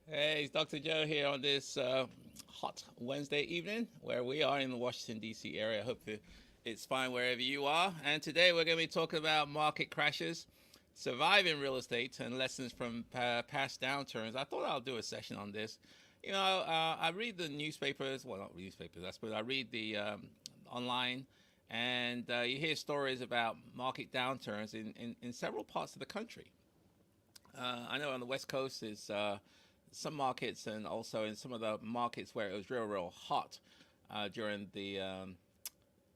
Hey, it's Dr. Joe here on this hot Wednesday evening where we are in the Washington, D.C. area. I hope it's fine wherever you are. And today we're going to be talking about market crashes, surviving real estate, and lessons from past downturns. I thought I'll do a session on this. I read the newspapers, well, not newspapers, I suppose. I read the online, and you hear stories about market downturns in several parts of the country. I know on the West Coast is some markets, and also in some of the markets where it was real hot during the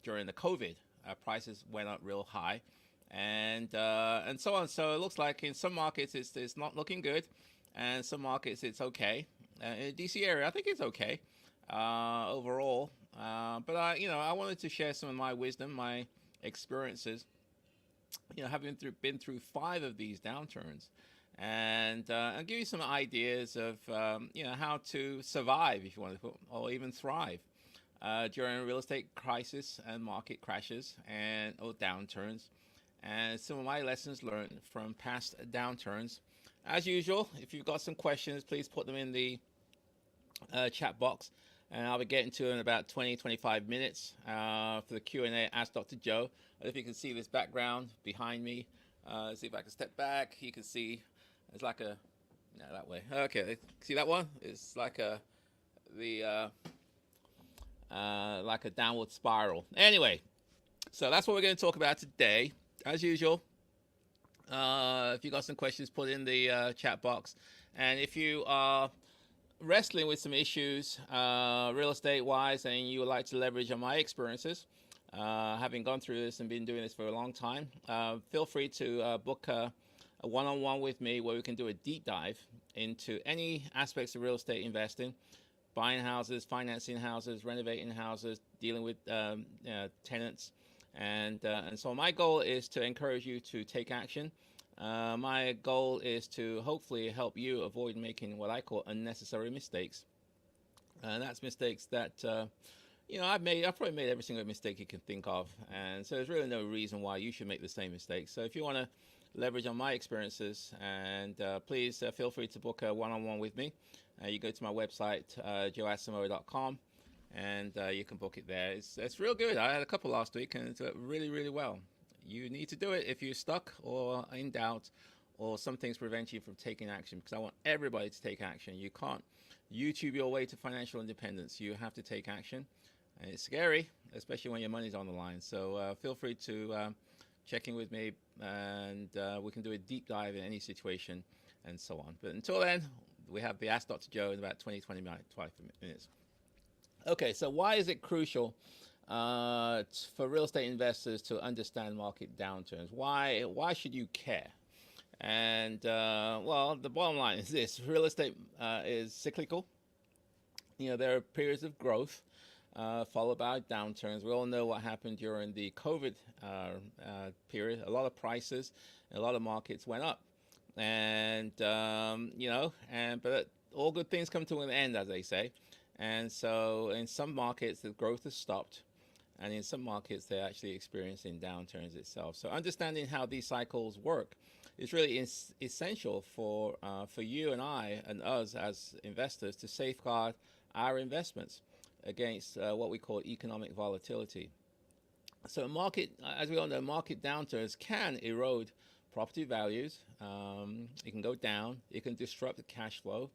COVID, prices went up real high, and so on. So it looks like in some markets it's not looking good, and some markets it's okay. In the DC area, I think it's okay overall. But I wanted to share some of my wisdom, my experiences. Having been through five of these downturns, and I'll give you some ideas of how to survive, if you want to put, or even thrive during a real estate crisis and market crashes and or downturns, and some of my lessons learned from past downturns. As usual, if you've got some questions, please put them in the chat box, and I'll be getting to it in about 20-25 minutes for the Q&A. Ask Dr. Joe. I don't know if you can see this background behind me. See if I can step back. You can see it's like a, no, that way. Okay, see that one? It's like like a downward spiral. Anyway, so that's what we're going to talk about today. As usual, if you got some questions, put in the chat box. And if you are wrestling with some issues, real estate wise, and you would like to leverage on my experiences, having gone through this and been doing this for a long time, feel free to book a one-on-one with me where we can do a deep dive into any aspects of real estate investing, buying houses, financing houses, renovating houses, dealing with tenants, and so my goal is to encourage you to take action. My goal is to hopefully help you avoid making what I call unnecessary mistakes, and that's mistakes that I've probably made every single mistake you can think of, and so there's really no reason why you should make the same mistakes. So if you want to leverage on my experiences, and please feel free to book a one-on-one with me. You go to my website, joeasimo.com, and you can book it there. It's real good. I had a couple last week, and it's really well. You need to do it if you're stuck or in doubt, or something's preventing you from taking action, because I want everybody to take action. You can't YouTube your way to financial independence. You have to take action, and it's scary, especially when your money's on the line. So feel free to check in with me, and we can do a deep dive in any situation and so on. But until then, we have the Ask Dr. Joe in about 20 minutes. Okay, so why is it crucial for real estate investors to understand market downturns? Why should you care? And well, the bottom line is this: real estate is cyclical. There are periods of growth followed by downturns. We all know what happened during the COVID period. A lot of prices, a lot of markets went up, and but all good things come to an end, as they say. And so, in some markets, the growth has stopped, and in some markets, they're actually experiencing downturns itself. So, understanding how these cycles work is really essential for you and I and us as investors to safeguard our investments against what we call economic volatility. So as we all know, market downturns can erode property values. It can go down. It can disrupt the cash flow.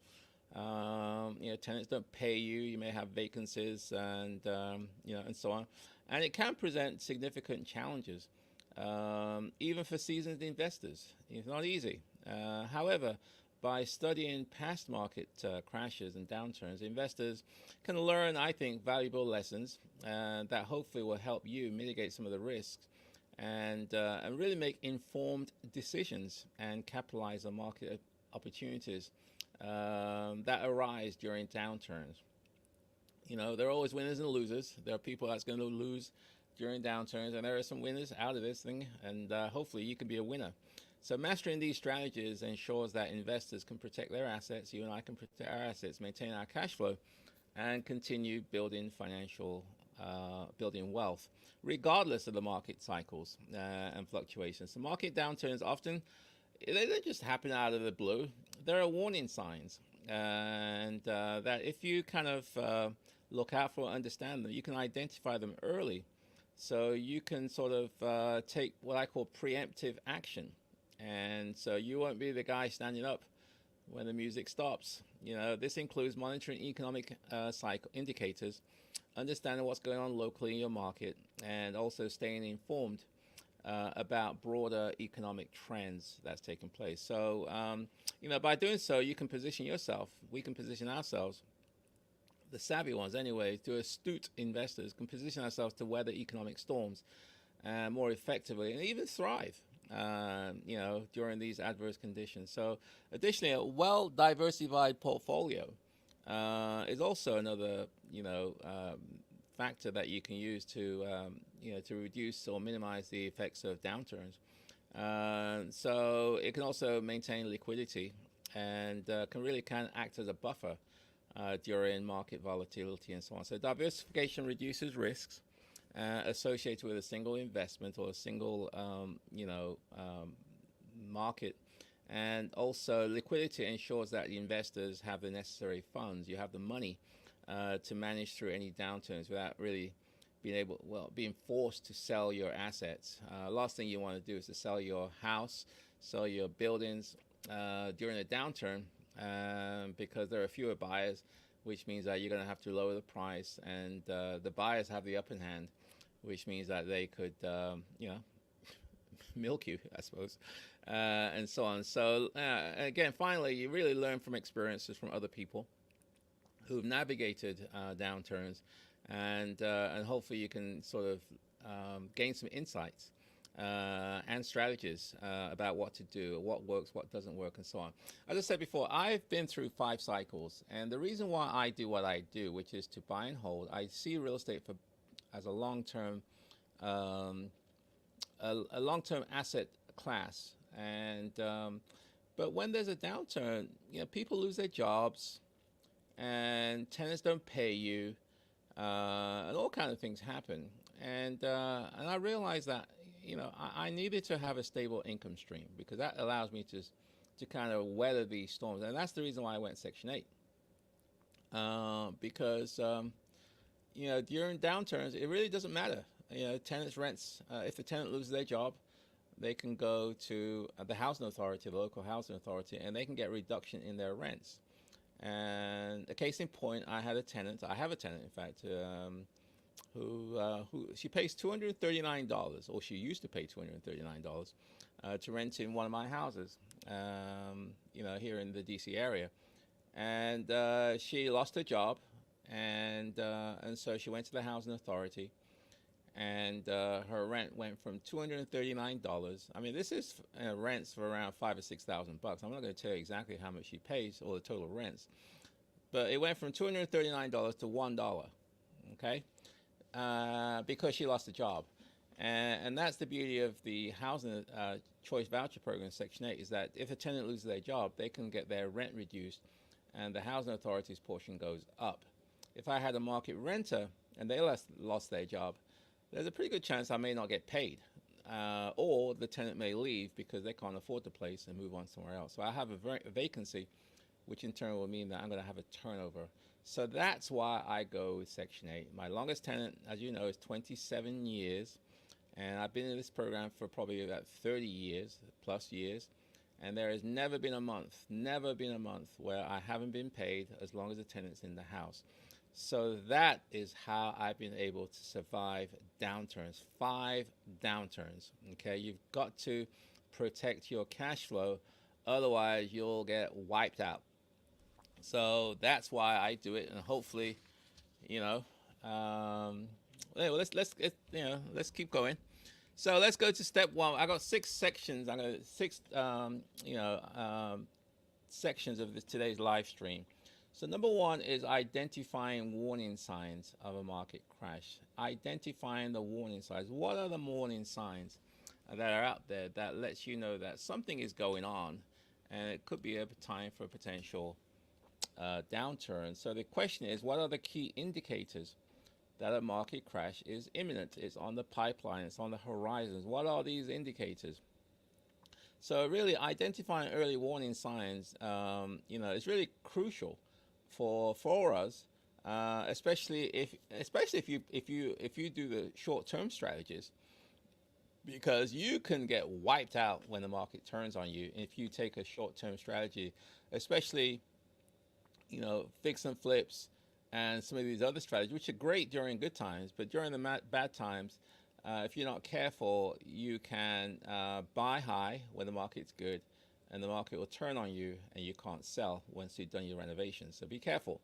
Tenants don't pay you. You may have vacancies, and and so on. And it can present significant challenges, even for seasoned investors. It's not easy. However, by studying past market crashes and downturns, investors can learn, I think, valuable lessons that hopefully will help you mitigate some of the risks and really make informed decisions and capitalize on market opportunities that arise during downturns. There are always winners and losers. There are people that's going to lose during downturns, and there are some winners out of this thing, and hopefully you can be a winner. So mastering these strategies ensures that investors can protect their assets, you and I can protect our assets, maintain our cash flow, and continue building building wealth, regardless of the market cycles and fluctuations. So market downturns often, they don't just happen out of the blue. There are warning signs. and that if you kind of look out for and understand them, you can identify them early, so you can sort of take what I call preemptive action, and so you won't be the guy standing up when the music stops. This includes monitoring economic cycle indicators, understanding what's going on locally in your market, and also staying informed about broader economic trends that's taking place. So, by doing so, you can position yourself, we can position ourselves, the savvy ones anyway, to astute investors, can position ourselves to weather economic storms more effectively and even thrive, during these adverse conditions. So, additionally, a well-diversified portfolio is also another, factor that you can use to reduce or minimize the effects of downturns. So it can also maintain liquidity and can act as a buffer during market volatility and so on. So diversification reduces risks associated with a single investment or a single, market. And also liquidity ensures that the investors have the necessary funds. You have the money to manage through any downturns without really being forced to sell your assets. Last thing you want to do is to sell your house, sell your buildings during a downturn because there are fewer buyers, which means that you're going to have to lower the price, and the buyers have the upper hand, which means that they could, milk you, I suppose, and so on. So again, finally, you really learn from experiences from other people who've navigated downturns, and hopefully you can sort of gain some insights and strategies about what to do, what works, what doesn't work, and so on. As I said before, I've been through 5 cycles, and the reason why I do what I do, which is to buy and hold, I see real estate as a long-term a long-term asset class, and but when there's a downturn, people lose their jobs, and tenants don't pay you, and all kinds of things happen. And I realized that I needed to have a stable income stream, because that allows me to kind of weather these storms, and that's the reason why I went Section 8. Because during downturns, it really doesn't matter. Tenants rents. If the tenant loses their job, they can go to the housing authority, the local housing authority, and they can get a reduction in their rents. And a case in point, I have a tenant, in fact, who she pays $239, or she used to pay $239 to rent in one of my houses, here in the DC area. And she lost her job, and so she went to the housing authority, and her rent went from $239. I mean, this is rents for around $5,000 or $6,000. I'm not going to tell you exactly how much she pays or the total rents, but it went from $239 to $1. Okay, because she lost a job, and that's the beauty of the housing choice voucher program, Section 8, is that if a tenant loses their job, they can get their rent reduced, and the housing authority's portion goes up. If I had a market renter and they lost their job, there's a pretty good chance I may not get paid, or the tenant may leave because they can't afford the place and move on somewhere else. So I have a vacancy, which in turn will mean that I'm going to have a turnover. So that's why I go with Section 8. My longest tenant, as you know, is 27 years, and I've been in this program for probably about 30 years, plus years, and there has never been a month where I haven't been paid as long as the tenant's in the house. So that is how I've been able to survive downturns, 5 downturns. Okay, you've got to protect your cash flow, otherwise you'll get wiped out. So that's why I do it, and hopefully, let's keep going. So let's go to step 1. I got 6 sections. I got 6 sections of today's live stream. So number 1 is identifying warning signs of a market crash. Identifying the warning signs. What are the warning signs that are out there that lets you know that something is going on, and it could be a time for a potential downturn? So the question is, what are the key indicators that a market crash is imminent? It's on the pipeline. It's on the horizons. What are these indicators? So really identifying early warning signs, is really crucial for us, especially if you do the short term strategies, because you can get wiped out when the market turns on you if you take a short term strategy, especially fix and flips and some of these other strategies, which are great during good times, but during the bad times, if you're not careful, you can buy high when the market's good, and the market will turn on you, and you can't sell once you've done your renovations. So be careful.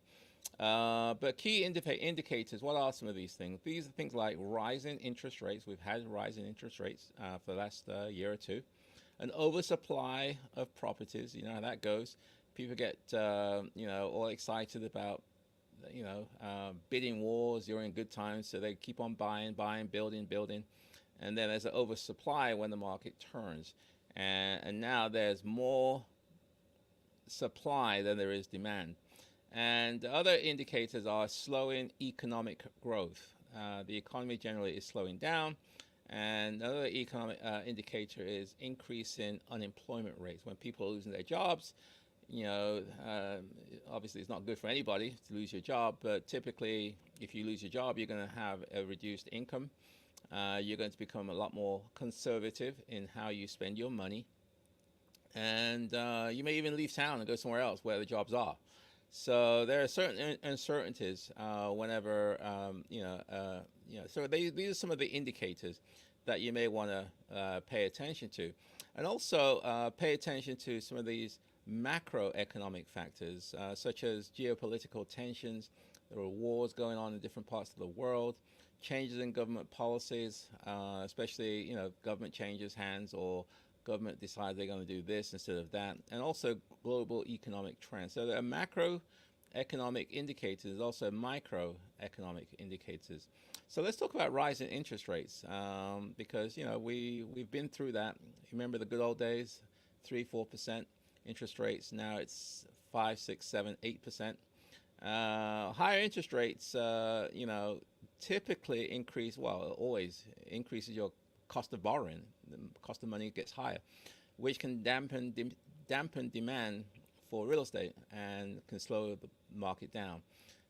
But key indicators, what are some of these things? These are things like rising interest rates. We've had rising interest rates for the last year or two. An oversupply of properties, you know how that goes. People get, all excited about, bidding wars during good times. So they keep on buying, building. And then there's an oversupply when the market turns. And now there's more supply than there is demand. And other indicators are slowing economic growth. The economy generally is slowing down. And another economic indicator is increasing unemployment rates. When people are losing their jobs, obviously it's not good for anybody to lose your job, but typically if you lose your job, you're going to have a reduced income. You're going to become a lot more conservative in how you spend your money. And you may even leave town and go somewhere else where the jobs are. So there are certain uncertainties whenever, so these are some of the indicators that you may want to pay attention to. And also pay attention to some of these macroeconomic factors, such as geopolitical tensions. There are wars going on in different parts of the world, changes in government policies, especially, government changes hands, or government decides they're going to do this instead of that, and also global economic trends. So there are macroeconomic indicators, also microeconomic indicators. So let's talk about rising interest rates, because we've been through that. Remember the good old days, 3-4% interest rates. Now it's 5, 6, 7, 8%. Higher interest rates, typically increase. Well, it always increases your cost of borrowing. The cost of money gets higher, which can dampen demand for real estate and can slow the market down.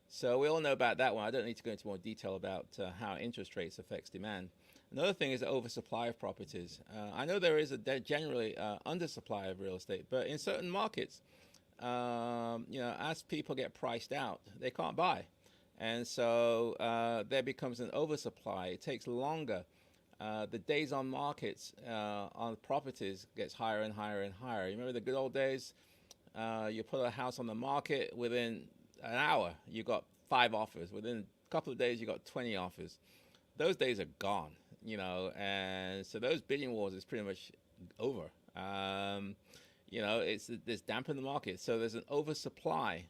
So we all know about that one. I don't need to go into more detail about how interest rates affects demand. Another thing is the oversupply of properties. I know there is generally undersupply of real estate, but in certain markets, as people get priced out, they can't buy. And so there becomes an oversupply. It takes longer. The days on markets on properties gets higher and higher and higher. You remember the good old days? You put a house on the market, within an hour, you got 5 offers. Within a couple of days, you got 20 offers. Those days are gone, and so those bidding wars is pretty much over. It's dampened the market. So there's an oversupply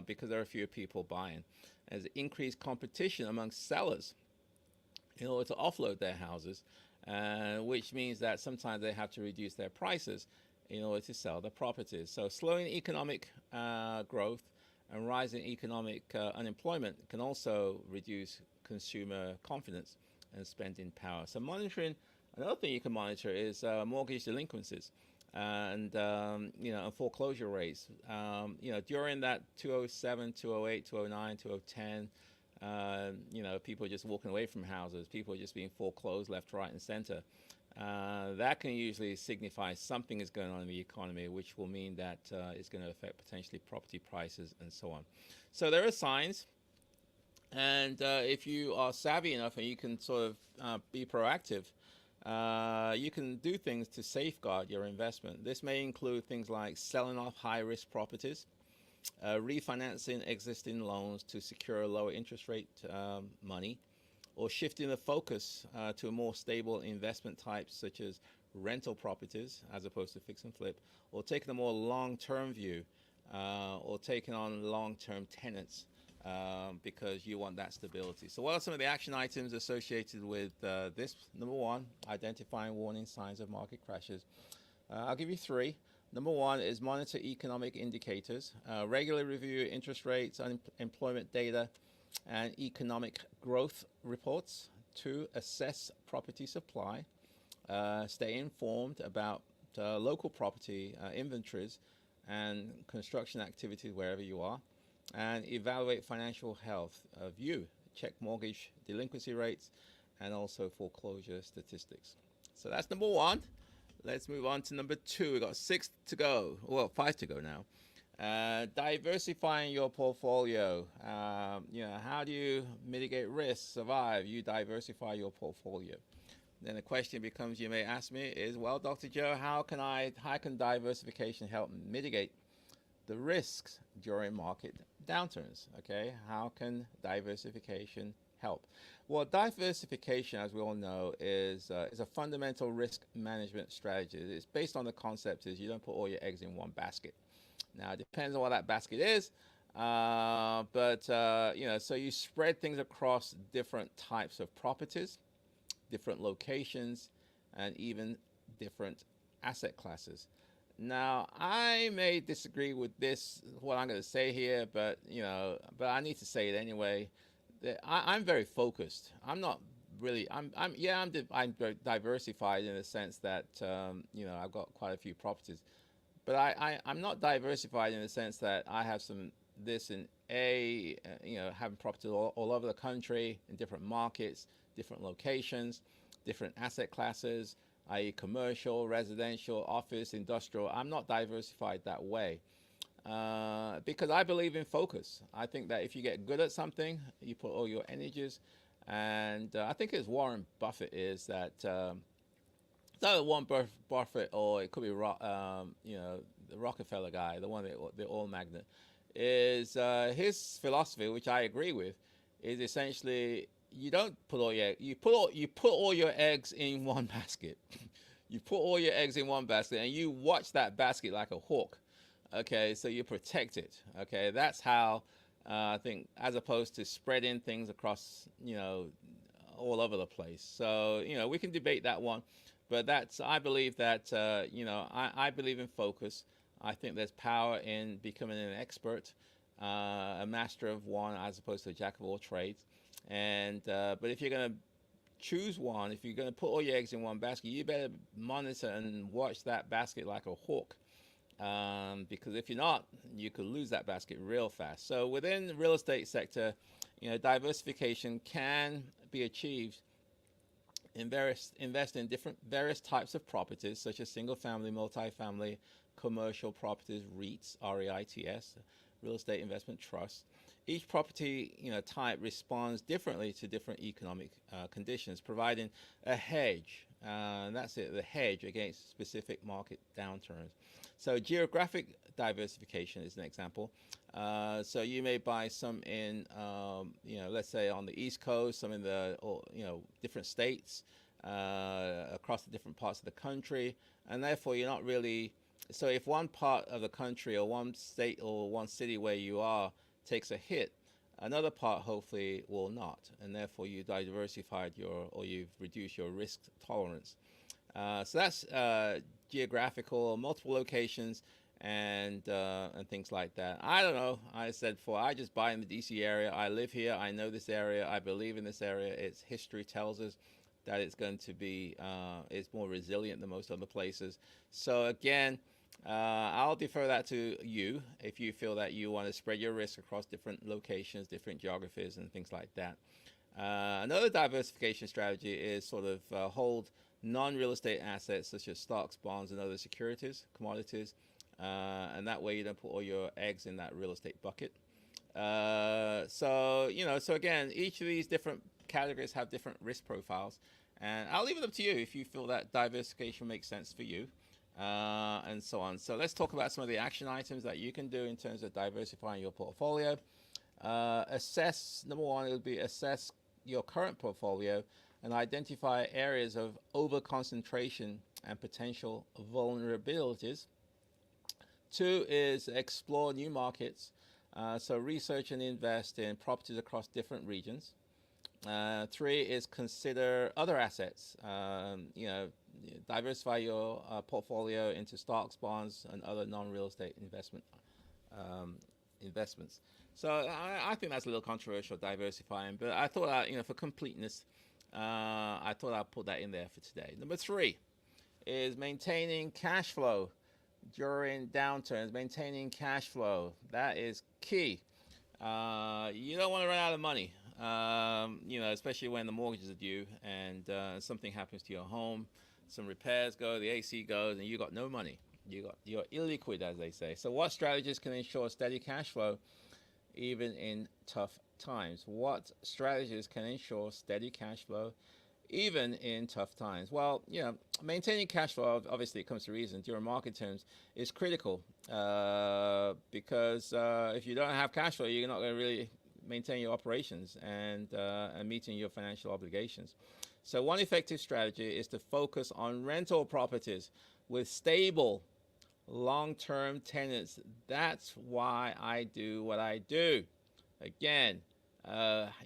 because there are fewer people buying. There's increased competition among sellers in order to offload their houses, which means that sometimes they have to reduce their prices in order to sell the properties. So slowing economic growth and rising economic unemployment can also reduce consumer confidence and spending power. So another thing you can monitor is mortgage delinquencies and foreclosure rates. During that 2007, 2008, 2009, 2010, people are just walking away from houses. People are just being foreclosed left, right, and center. That can usually signify something is going on in the economy, which will mean that it's going to affect potentially property prices and so on. So there are signs. And if you are savvy enough and you can sort of be proactive, you can do things to safeguard your investment. This may include things like selling off high-risk properties, refinancing existing loans to secure lower interest rate money, or shifting the focus to a more stable investment types such as rental properties as opposed to fix and flip, or taking a more long-term view, or taking on long-term tenants because you want that stability. So what are some of the action items associated with this? Number one, identifying warning signs of market crashes. I'll give you 3. Number 1 is monitor economic indicators. Regularly review interest rates, unemployment data, and economic growth reports. 2, assess property supply. Stay informed about local property inventories and construction activities wherever you are, and evaluate financial health of you. Check mortgage delinquency rates and also foreclosure statistics. So that's number one. Let's move on to number two. We've got 6 to go. Well, 5 to go now. Diversifying your portfolio. How do you mitigate risk, survive? You diversify your portfolio. Then the question becomes, you may ask me, is, well, Dr. Joe, how can diversification help mitigate the risks during market downturns? Okay, how can diversification help? Well, diversification, as we all know, is a fundamental risk management strategy. It's based on the concept is you don't put all your eggs in one basket. Now, it depends on what that basket is, so you spread things across different types of properties, different locations, and even different asset classes. Now, I may disagree with this, what I'm going to say here, but I need to say it anyway. I'm very focused. I'm not really. I'm diversified in the sense that I've got quite a few properties, but I'm not diversified in the sense that I have having properties all over the country in different markets, different locations, different asset classes, i.e., commercial, residential, office, industrial. I'm not diversified that way. Because I believe in focus. I think that if you get good at something, you put all your energies. And I think it's Warren Buffett is that, it's either Warren Buffett or it could be the Rockefeller guy, the one, the oil magnate, is his philosophy, which I agree with, is essentially you don't put all your you put all your eggs in one basket. You put all your eggs in one basket, and you watch that basket like a hawk. Okay, so you protect it. Okay, that's how I think, as opposed to spreading things across, all over the place. So we can debate that one, but I believe that I believe in focus. I think there's power in becoming an expert, a master of one, as opposed to a jack of all trades. And but if you're going to choose one, if you're going to put all your eggs in one basket, you better monitor and watch that basket like a hawk. Because if you're not, you could lose that basket real fast. So within the real estate sector, diversification can be achieved in invest in various types of properties, such as single family, multifamily, commercial properties, REITs, REITs, real estate investment trusts. Each property type responds differently to different economic conditions, providing a hedge. That's it, the hedge against specific market downturns. So geographic diversification is an example. So you may buy some in, let's say on the East Coast, some in the different states across the different parts of the country, and therefore you're not really. So if one part of the country or one state or one city where you are takes a hit, another part hopefully will not, and therefore you diversified you've reduced your risk tolerance. So that's geographical, multiple locations, and things like that. I don't know. I said before, I just buy in the DC area. I live here. I know this area. I believe in this area. Its history tells us that it's going to be it's more resilient than most other places. So again, I'll defer that to you if you feel that you want to spread your risk across different locations, different geographies, and things like that. Another diversification strategy is sort of hold non-real estate assets such as stocks, bonds, and other securities, commodities, and that way you don't put all your eggs in that real estate bucket. So again, each of these different categories have different risk profiles, and I'll leave it up to you if you feel that diversification makes sense for you. And so on. So let's talk about some of the action items that you can do in terms of diversifying your portfolio. Number one, it would be assess your current portfolio and identify areas of over-concentration and potential vulnerabilities. 2 is explore new markets. So research and invest in properties across different regions. 3 is consider other assets. Diversify your portfolio into stocks, bonds, and other non-real estate investments. So I think that's a little controversial, diversifying, but I thought for completeness, I thought I'd put that in there for today. Number 3 is maintaining cash flow during downturns. Maintaining cash flow, that is key. You don't want to run out of money, especially when the mortgages are due and something happens to your home, some repairs go, the AC goes, and you got no money. You're illiquid, as they say. So what strategies can ensure steady cash flow even in tough times? What strategies can ensure steady cash flow even in tough times? Well, maintaining cash flow, obviously it comes to reason, during market terms is critical because if you don't have cash flow, you're not going to really maintain your operations and meeting your financial obligations. So one effective strategy is to focus on rental properties with stable long-term tenants. That's why I do what I do. Again,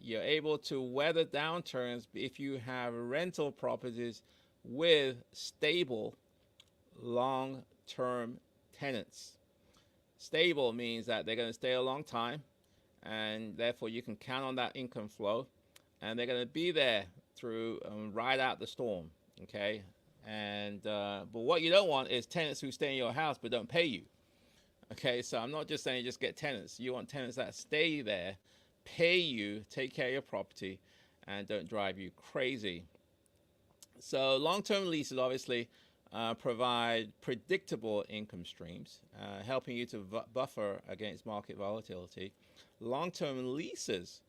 you're able to weather downturns if you have rental properties with stable long-term tenants. Stable means that they're going to stay a long time, and therefore you can count on that income flow, and they're going to be there through ride out the storm. Okay, and but what you don't want is tenants who stay in your house but don't pay you. Okay, so I'm not just saying just get tenants. You want tenants that stay there, pay you, take care of your property, and don't drive you crazy. So long-term leases obviously provide predictable income streams, helping you to buffer against market volatility. Long-term leases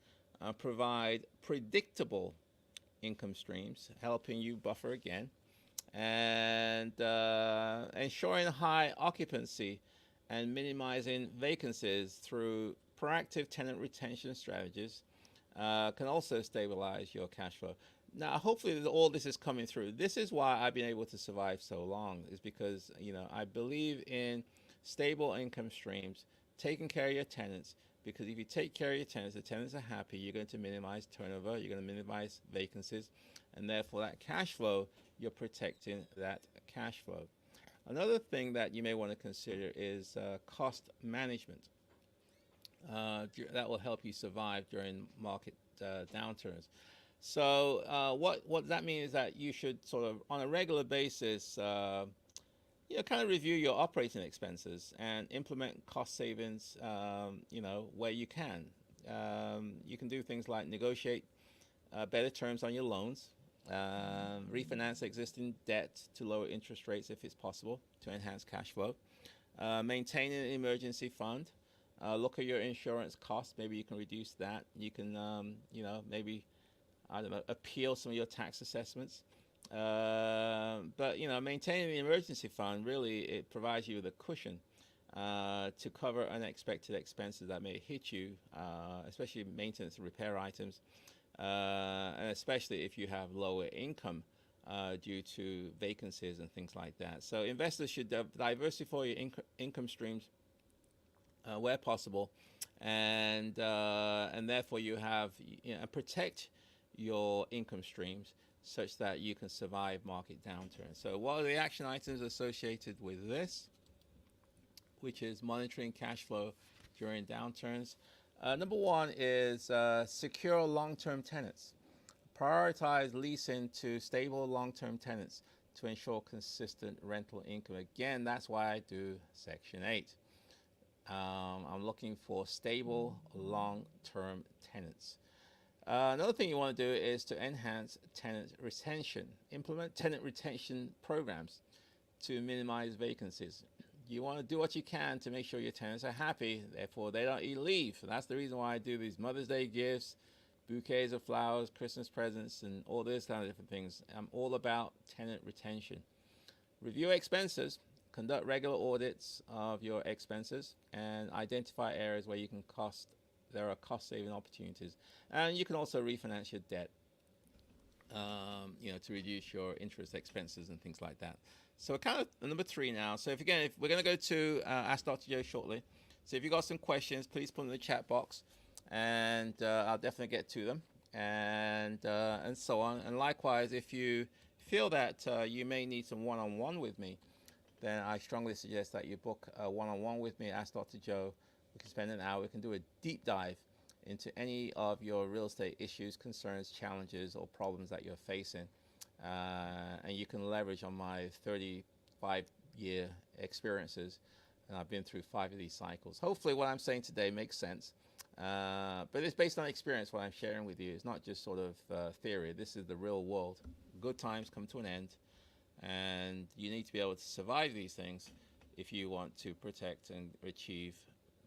provide predictable income streams, helping you buffer again, and ensuring high occupancy and minimizing vacancies through proactive tenant retention strategies can also stabilize your cash flow. Now, hopefully all this is coming through. This is why I've been able to survive so long, is because, I believe in stable income streams, taking care of your tenants, because if you take care of your tenants, the tenants are happy, you're going to minimize turnover, you're going to minimize vacancies, and therefore that cash flow, you're protecting that cash flow. Another thing that you may want to consider is cost management. That will help you survive during market downturns. So what that means is that you should sort of, on a regular basis, kind of review your operating expenses and implement cost savings, where you can. You can do things like negotiate better terms on your loans, refinance existing debt to lower interest rates if it's possible to enhance cash flow, maintain an emergency fund, look at your insurance costs. Maybe you can reduce that. You can, maybe, appeal some of your tax assessments. But maintaining the emergency fund, really, it provides you with a cushion to cover unexpected expenses that may hit you, especially maintenance and repair items, and especially if you have lower income due to vacancies and things like that. So investors should diversify your income streams where possible, and therefore you have protect your income streams such that you can survive market downturns. So what are the action items associated with this, which is monitoring cash flow during downturns? Number one is secure long-term tenants. Prioritize leasing to stable long-term tenants to ensure consistent rental income. Again, that's why I do Section 8. I'm looking for stable long-term tenants. Another thing you want to do is to enhance tenant retention. Implement tenant retention programs to minimize vacancies. You want to do what you can to make sure your tenants are happy, therefore they don't leave. That's the reason why I do these Mother's Day gifts, bouquets of flowers, Christmas presents, and all those kind of different things. I'm all about tenant retention. Review expenses. Conduct regular audits of your expenses and identify areas where there are cost-saving opportunities. And you can also refinance your debt, to reduce your interest expenses and things like that. So we're kind of number 3 now. So if we're going to go to Ask Dr. Joe shortly. So if you've got some questions, please put them in the chat box, and I'll definitely get to them, and so on. And likewise, if you feel that you may need some one-on-one with me, then I strongly suggest that you book a one-on-one with me. Ask Dr. Joe. We can spend an hour. We can do a deep dive into any of your real estate issues, concerns, challenges, or problems that you're facing. and you can leverage on my 35-year experiences, and I've been through 5 of these cycles. Hopefully what I'm saying today makes sense, but it's based on experience. What I'm sharing with you is not just sort of theory. This is the real world. Good times come to an end, and you need to be able to survive these things if you want to protect and achieve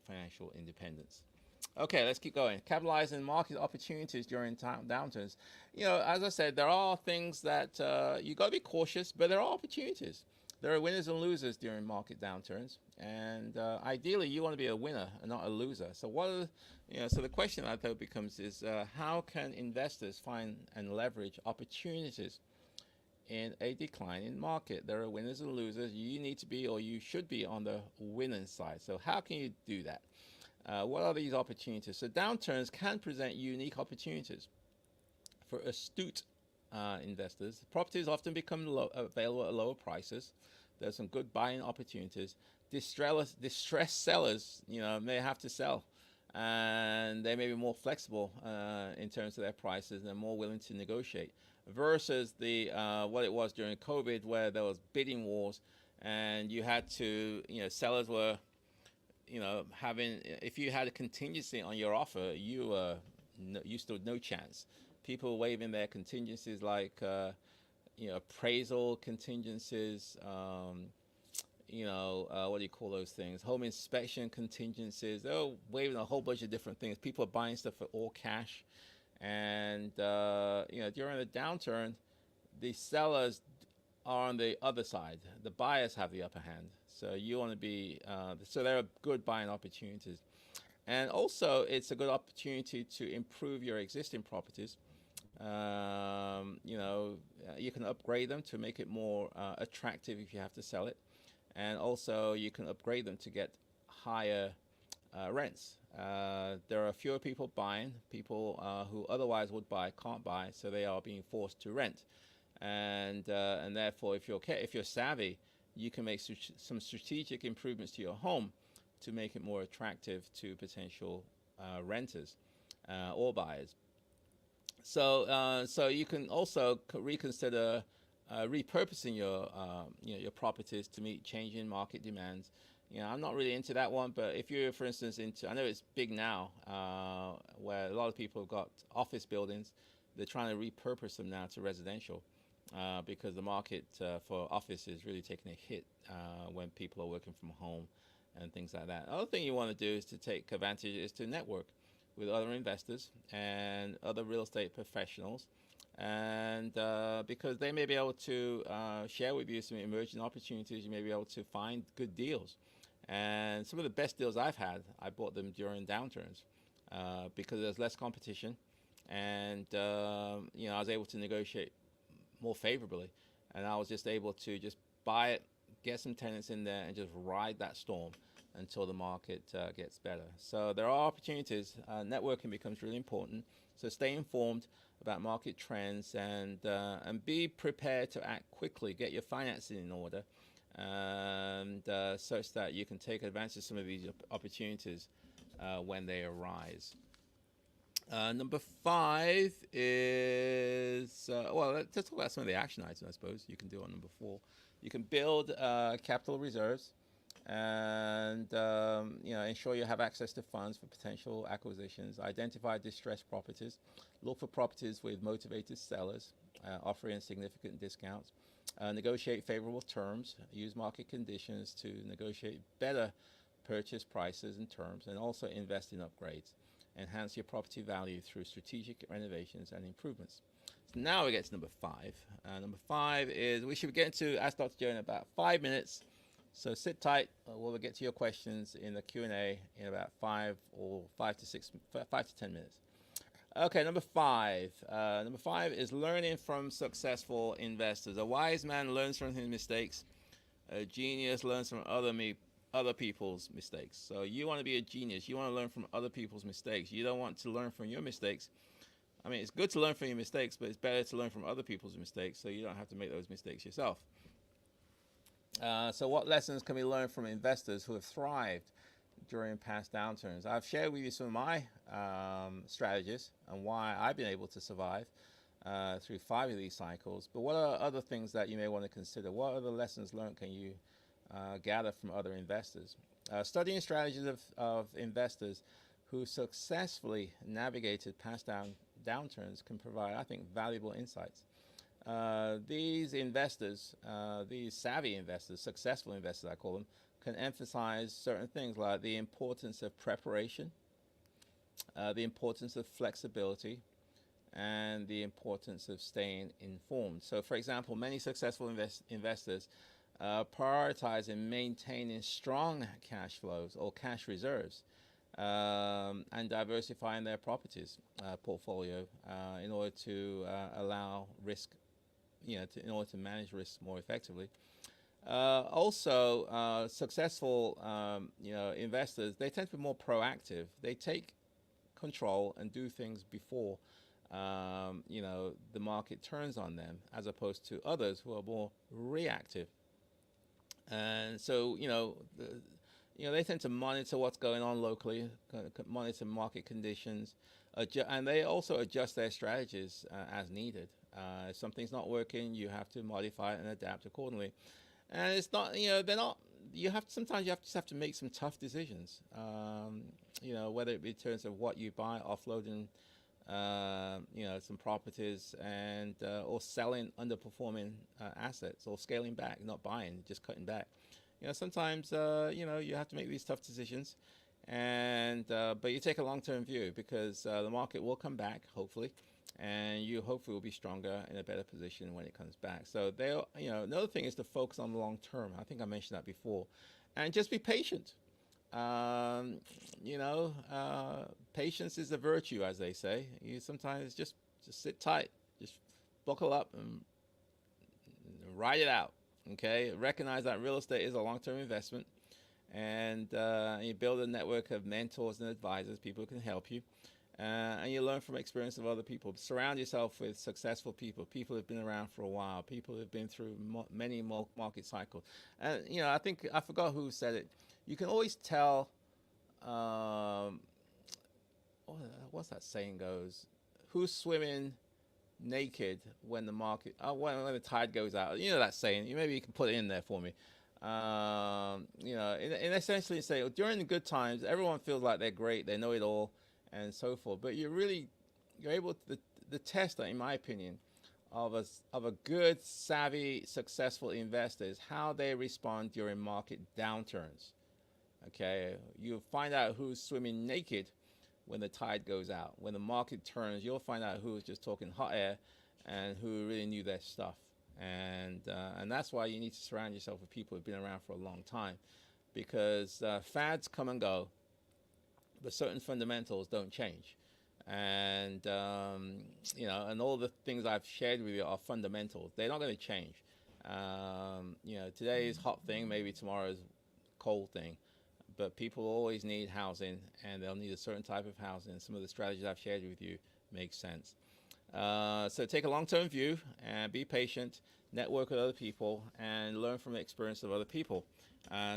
financial independence. Okay, let's keep going. Capitalizing market opportunities during downturns. As I said, there are things that you got to be cautious, but there are opportunities. There are winners and losers during market downturns, and ideally, you want to be a winner and not a loser. So so the question I thought becomes is how can investors find and leverage opportunities in a declining market? There are winners and losers. You need to be, or you should be, on the winning side. So how can you do that? What are these opportunities? So downturns can present unique opportunities for astute investors. Properties often become available at lower prices. There's some good buying opportunities. Distressed sellers, may have to sell, and they may be more flexible in terms of their prices. They're more willing to negotiate versus the what it was during COVID, where there was bidding wars, and you had to, sellers were, if you had a contingency on your offer, you stood no chance. People waiving their contingencies, like appraisal contingencies, what do you call those things? Home inspection contingencies. They're waiving a whole bunch of different things. People are buying stuff for all cash, and during the downturn, the sellers are on the other side. The buyers have the upper hand. So you want to be, so there are good buying opportunities. And also, it's a good opportunity to improve your existing properties. You can upgrade them to make it more attractive if you have to sell it. And also, you can upgrade them to get higher rents. There are fewer people buying. People who otherwise would buy can't buy, so they are being forced to rent. And therefore, if you're savvy, you can make some strategic improvements to your home to make it more attractive to potential renters or buyers. So you can also reconsider repurposing your properties to meet changing market demands. I'm not really into that one, but if you're, for instance, I know it's big now, where a lot of people have got office buildings. They're trying to repurpose them now to residential. Because the market for office is really taking a hit when people are working from home and things like that. The other thing you want to do is to take advantage is to network with other investors and other real estate professionals, and because they may be able to share with you some emerging opportunities. You may be able to find good deals, and some of the best deals I've had, I bought them during downturns because there's less competition, and I was able to negotiate more favorably, and I was just able to just buy it, get some tenants in there, and just ride that storm until the market gets better. So there are opportunities. Networking becomes really important. So stay informed about market trends, and be prepared to act quickly. Get your finances in order, and such that you can take advantage of some of these opportunities when they arise. Number 5 is, let's talk about some of the action items, I suppose, you can do on number 4. You can build capital reserves and, ensure you have access to funds for potential acquisitions. Identify distressed properties. Look for properties with motivated sellers offering significant discounts. Negotiate favorable terms. Use market conditions to negotiate better purchase prices and terms, and also invest in upgrades. Enhance your property value through strategic renovations and improvements. So now we get to number 5. Number 5 is, we should get to Ask Dr. Joe in about 5 minutes. So sit tight. We'll get to your questions in the Q&A in about 5 to 10 minutes. Okay, number 5. Number 5 is learning from successful investors. A wise man learns from his mistakes. A genius learns from other people's mistakes. So you want to be a genius. You want to learn from other people's mistakes. You don't want to learn from your mistakes. I mean, it's good to learn from your mistakes, but it's better to learn from other people's mistakes so you don't have to make those mistakes yourself. So what lessons can we learn from investors who have thrived during past downturns? I've shared with you some of my strategies and why I've been able to survive. through 5 of these cycles. But what are other things that you may want to consider? What other lessons learned can you gather from other investors? Studying strategies of investors who successfully navigated past downturns can provide, I think, valuable insights. These investors, these savvy investors, successful investors, I call them, can emphasize certain things like the importance of preparation, the importance of flexibility, and the importance of staying informed. So, for example, many successful investors prioritize in maintaining strong cash flows or cash reserves and diversifying their properties portfolio in order to allow risk, in order to manage risk more effectively. Also, successful, investors, they tend to be more proactive. They take control and do things before, the market turns on them, as opposed to others who are more reactive. And so, they tend to monitor what's going on locally, monitor market conditions, and they also adjust their strategies as needed. If something's not working, you have to modify it and adapt accordingly. And it's not, they're not. Sometimes you just have to make some tough decisions. Whether it be in terms of what you buy, offloading, some properties, and or selling underperforming assets, or scaling back, not buying, just cutting back. Sometimes you have to make these tough decisions, and but you take a long-term view, because the market will come back, hopefully, and you hopefully will be stronger, in a better position when it comes back. So another thing is to focus on the long term. I think I mentioned that before, and just be patient. Patience is a virtue, as they say. You sometimes just sit tight, just buckle up and ride it out. Okay, recognize that real estate is a long-term investment, and you build a network of mentors and advisors, people who can help you, and you learn from experience of other people. Surround yourself with successful people who have been around for a while, people who have been through many market cycles. And I think, I forgot who said it. You can always tell. What's that saying goes? Who's swimming naked when the market, when the tide goes out? That saying. Maybe you can put it in there for me. In essentially say, during the good times, everyone feels like they're great, they know it all, and so forth. But you're able to, the test, in my opinion, of a good, savvy, successful investor is how they respond during market downturns. Okay, you'll find out who's swimming naked when the tide goes out. When the market turns, you'll find out who's just talking hot air and who really knew their stuff. And that's why you need to surround yourself with people who've been around for a long time, because fads come and go, but certain fundamentals don't change. And and all the things I've shared with you are fundamentals. They're not going to change. Today's hot thing, maybe tomorrow's cold thing. But people always need housing, and they'll need a certain type of housing. Some of the strategies I've shared with you make sense. So take a long-term view and be patient, network with other people, and learn from the experience of other people.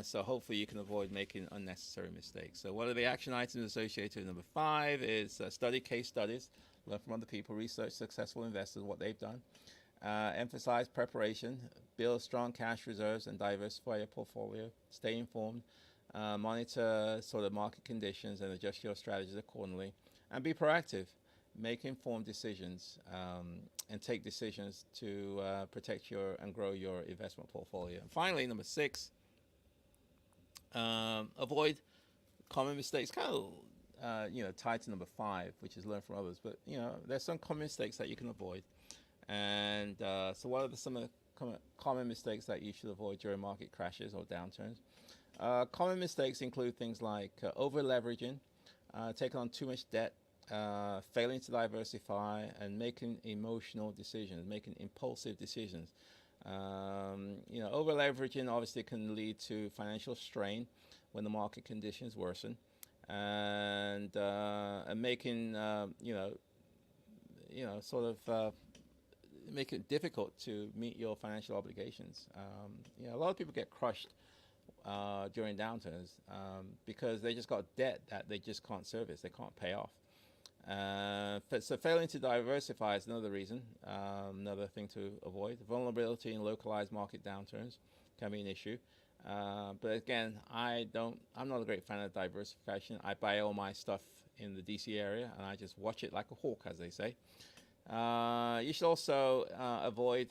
So hopefully you can avoid making unnecessary mistakes. So what are the action items associated with number 5 is study case studies, learn from other people, research successful investors, what they've done. Emphasize preparation, build strong cash reserves, and diversify your portfolio. Stay informed. Monitor sort of market conditions and adjust your strategies accordingly, and be proactive. Make informed decisions and take decisions to protect and grow your investment portfolio. And finally, number 6, avoid common mistakes. Kind of tied to number 5, which is learn from others. But there's some common mistakes that you can avoid. And so, what are some of the common mistakes that you should avoid during market crashes or downturns? Common mistakes include things like over leveraging, taking on too much debt, failing to diversify, and making emotional decisions, making impulsive decisions. Over leveraging obviously can lead to financial strain when the market conditions worsen, and making make it difficult to meet your financial obligations. A lot of people get crushed during downturns because they just got debt that they just can't service, they can't pay off. So failing to diversify is another reason, another thing to avoid. Vulnerability in localized market downturns can be an issue. But again, I'm not a great fan of diversification. I buy all my stuff in the DC area and I just watch it like a hawk, as they say. You should also avoid,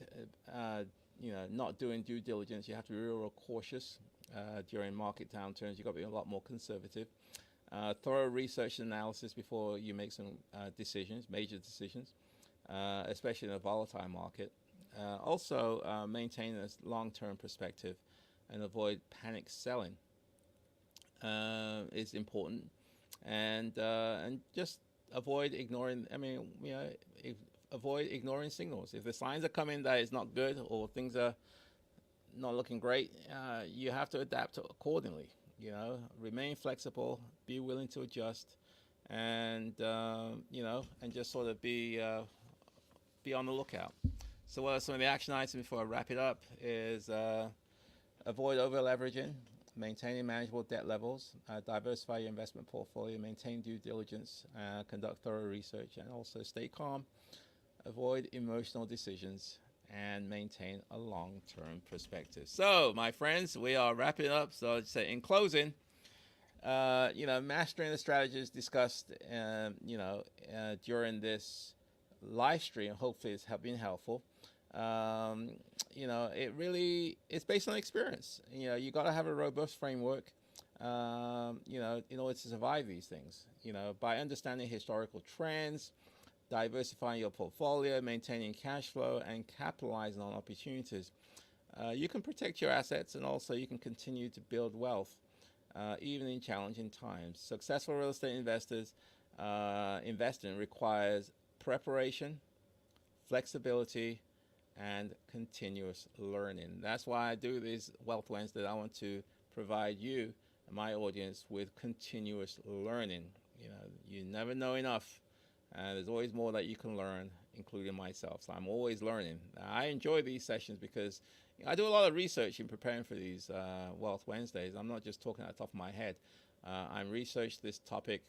not doing due diligence. You have to be real cautious during market downturns. You've got to be a lot more conservative. Thorough research and analysis before you make some major decisions, especially in a volatile market. Also, maintain a long-term perspective and avoid panic selling is important, and just avoid ignoring. Avoid ignoring signals. If the signs are coming that it's not good or things are not looking great, you have to adapt accordingly. Remain flexible, be willing to adjust, and and just sort of be on the lookout. So, what are some of the action items before I wrap it up? Is avoid over leveraging, maintaining manageable debt levels, diversify your investment portfolio, maintain due diligence, conduct thorough research, and also stay calm. Avoid emotional decisions and maintain a long-term perspective. So, my friends, we are wrapping up. So, I'd say in closing, mastering the strategies discussed, during this live stream. Hopefully, it's been helpful. It's based on experience. You got to have a robust framework, in order to survive these things. By understanding historical trends, diversifying your portfolio, maintaining cash flow, and capitalizing on opportunities, you can protect your assets and also you can continue to build wealth, even in challenging times. Successful real estate investing requires preparation, flexibility, and continuous learning. That's why I do these Wealth Wednesdays. I want to provide you and my audience with continuous learning. You never know enough. There's always more that you can learn, including myself. So I'm always learning. I enjoy these sessions because I do a lot of research in preparing for these Wealth Wednesdays. I'm not just talking at the top of my head. I'm researched this topic,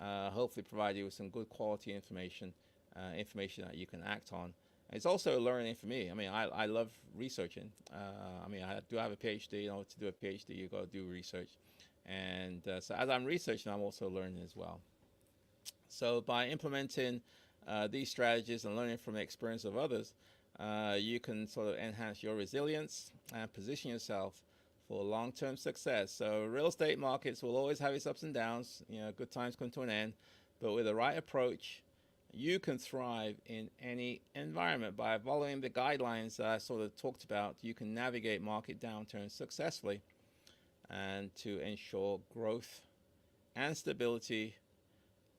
hopefully provide you with some good quality information that you can act on. It's also learning for me. I love researching. I do have a PhD. To do a PhD, you've got to do research. And so as I'm researching, I'm also learning as well. So by implementing these strategies and learning from the experience of others, you can sort of enhance your resilience and position yourself for long-term success. So real estate markets will always have its ups and downs. Good times come to an end. But with the right approach, you can thrive in any environment. By following the guidelines that I sort of talked about, you can navigate market downturns successfully and to ensure growth and stability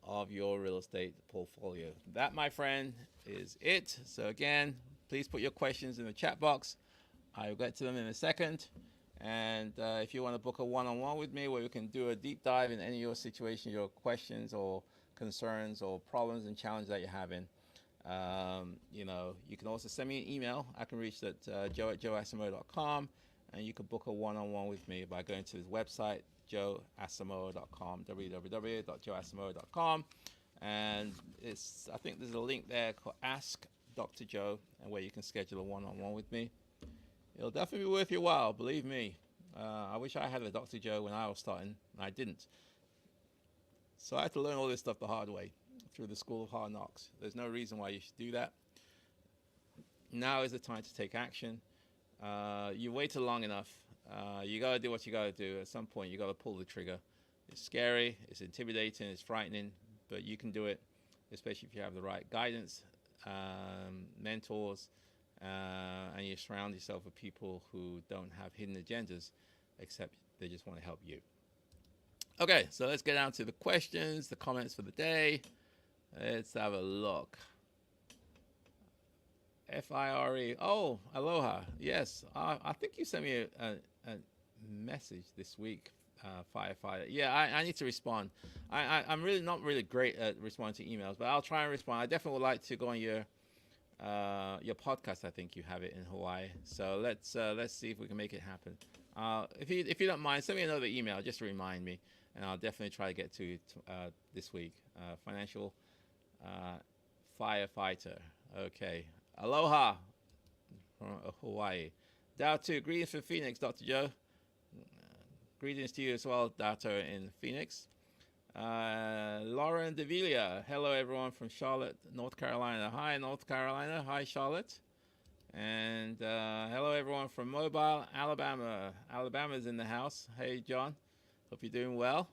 of your real estate portfolio. That, my friend, is it. So again, please put your questions in the chat box. I'll get to them in a second. And if you want to book a one-on-one with me where we can do a deep dive in any of your situation, your questions or concerns or problems and challenges that you're having, you can also send me an email. I can reach at joe@joeasamoah.com, and you can book a one-on-one with me by going to this website, joeasamoah.com, www.joeasamoah.com, and I think there's a link there called Ask Dr. Joe, and where you can schedule a one-on-one with me. It'll definitely be worth your while, believe me. I wish I had a Dr. Joe when I was starting, and I didn't. So I had to learn all this stuff the hard way through the School of Hard Knocks. There's no reason why you should do that. Now is the time to take action. You waited long enough. You got to do what you got to do. At some point, you got to pull the trigger. It's scary, it's intimidating, it's frightening, but you can do it, especially if you have the right guidance, mentors, and you surround yourself with people who don't have hidden agendas, except they just want to help you. Okay, so let's get down to the questions, the comments for the day. Let's have a look. FIRE. Oh, aloha. Yes, I think you sent me a message this week, firefighter. Yeah, I need to respond. I'm really not really great at responding to emails, but I'll try and respond. I definitely would like to go on your podcast. I think you have it in Hawaii. So let's see if we can make it happen. If you don't mind, send me another email just to remind me, and I'll definitely try to get to you this week. Financial firefighter. Okay. Aloha from Hawaii. Dow 2, greetings from Phoenix, Dr. Joe. Greetings to you as well, Dato in Phoenix. Lauren Davila, hello everyone from Charlotte, North Carolina. Hi, North Carolina. Hi, Charlotte. And hello everyone from Mobile, Alabama. Alabama's in the house. Hey, John. Hope you're doing well.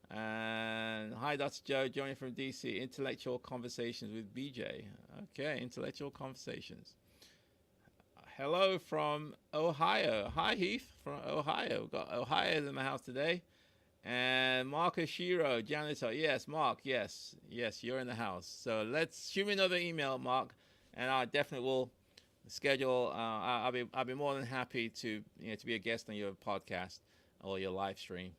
And hi, Dr. Joe, joining from DC. Intellectual Conversations with BJ. Okay, Intellectual Conversations. Hello from Ohio. Hi, Heath from Ohio. We've got Ohio in the house today. And Marcus Shiro, janitor. Yes, Mark. Yes, you're in the house. So let's shoot me another email, Mark, and I definitely will schedule. I'll be more than happy to be a guest on your podcast or your live stream.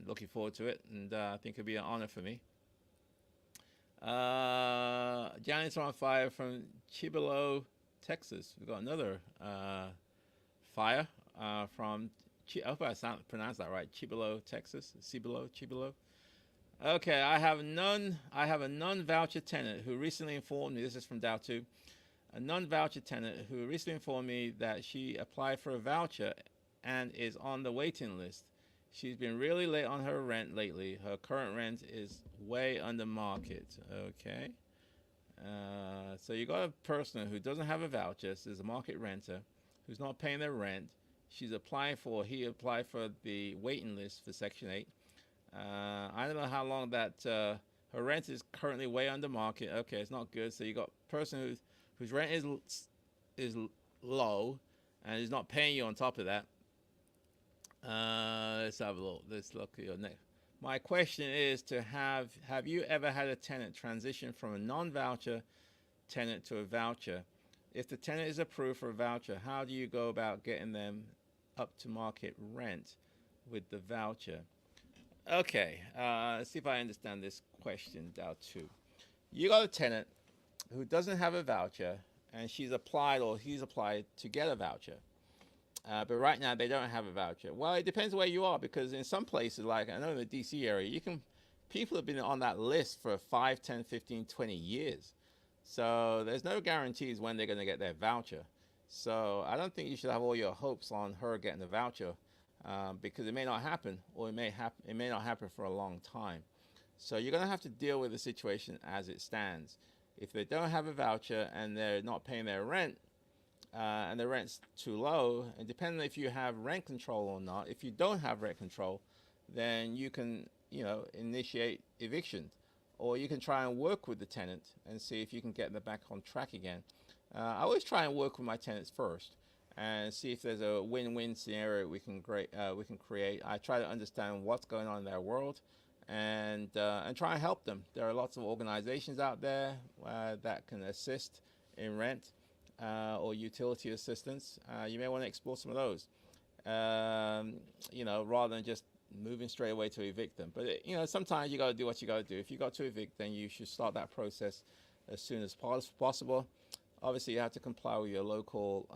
Looking forward to it, and I think it'll be an honor for me. Janitor on fire from Chibolo, Texas. We've got another fire from. I hope I pronounced that right. Chibolo, Texas. Chibolo. Okay, I have a non-voucher tenant who recently informed me. This is from Dow 2. A non-voucher tenant who recently informed me that she applied for a voucher and is on the waiting list. She's been really late on her rent lately. Her current rent is way under market. Okay. So you got a person who doesn't have a voucher, so is a market renter, who's not paying their rent. He applied for the waiting list for Section 8. I don't know how long that her rent is currently way under market. Okay, it's not good. So you got a person whose rent is low and is not paying you on top of that. Let's have a look. Let's look at your next. My question is have you ever had a tenant transition from a non-voucher tenant to a voucher? If the tenant is approved for a voucher, how do you go about getting them up to market rent with the voucher? Okay, let's see if I understand this question, Dow 2. You got a tenant who doesn't have a voucher, and she's applied or he's applied to get a voucher. But right now they don't have a voucher. Well, it depends where you are, because in some places, like I know in the DC area, people have been on that list for 5, 10, 15, 20 years. So there's no guarantees when they're going to get their voucher. So I don't think you should have all your hopes on her getting the voucher, because it may not happen, or it may not happen for a long time. So you're going to have to deal with the situation as it stands. If they don't have a voucher and they're not paying their rent, and the rent's too low, and depending if you have rent control or not, if you don't have rent control, then you can, initiate eviction, or you can try and work with the tenant and see if you can get them back on track again. I always try and work with my tenants first and see if there's a win-win scenario we can create. I try to understand what's going on in their world and try and help them. There are lots of organizations out there that can assist in rent or utility assistance. You may want to explore some of those, rather than just moving straight away to evict them. But sometimes you got to do what you got to do. If you got to evict, then you should start that process as soon as possible. Obviously, you have to comply with your local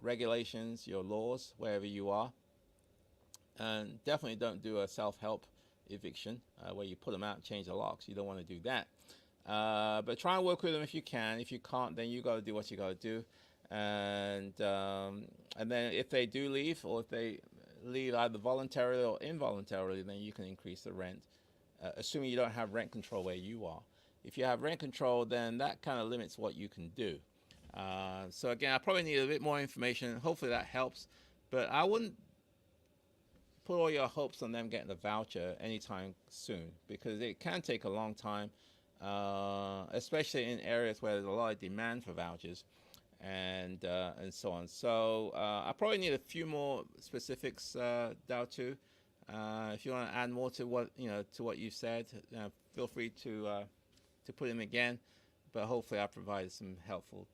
regulations, your laws, wherever you are. And definitely don't do a self-help eviction where you put them out and change the locks. You don't want to do that. But try and work with them if you can. If you can't, then you got to do what you got to do. And then if they do leave, or if they leave either voluntarily or involuntarily, then you can increase the rent, assuming you don't have rent control where you are. If you have rent control, then that kind of limits what you can do. So again, I probably need a bit more information. Hopefully that helps. But I wouldn't put all your hopes on them getting a voucher anytime soon, because it can take a long time, especially in areas where there's a lot of demand for vouchers and so on. So I probably need a few more specifics, Dow 2. If you want to add more to what you said, feel free to put them again, but hopefully I provided some helpful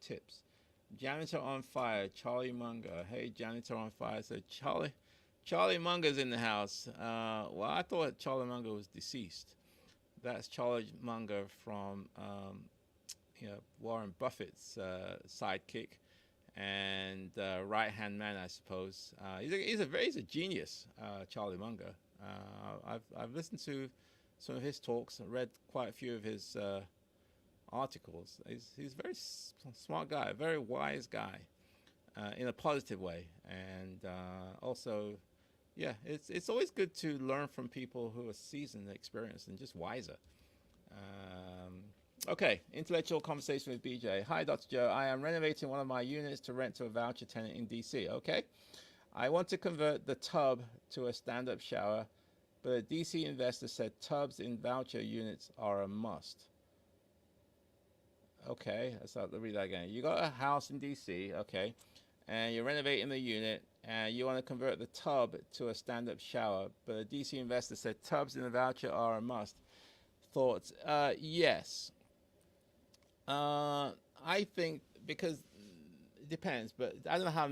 tips. Janitor on fire, Charlie Munger. Hey, Janitor on fire. So Charlie Munger's in the house. Well, I thought Charlie Munger was deceased. That's Charlie Munger from Warren Buffett's sidekick and right-hand man, I suppose. He's a genius, Charlie Munger. I've listened to some of his talks. I read quite a few of his articles. He's a very smart guy, a very wise guy, in a positive way, and also, yeah, it's always good to learn from people who are seasoned, experienced, and just wiser. Okay, intellectual conversation with BJ. Hi, Dr. Joe. I am renovating one of my units to rent to a voucher tenant in DC. Okay, I want to convert the tub to a stand-up shower, but a DC investor said tubs in voucher units are a must. Okay, let's read that again. You got a house in DC, okay, and you're renovating the unit, and you want to convert the tub to a stand-up shower, but a DC investor said tubs in the voucher are a must. Thoughts? Yes. I think because it depends, but I don't know how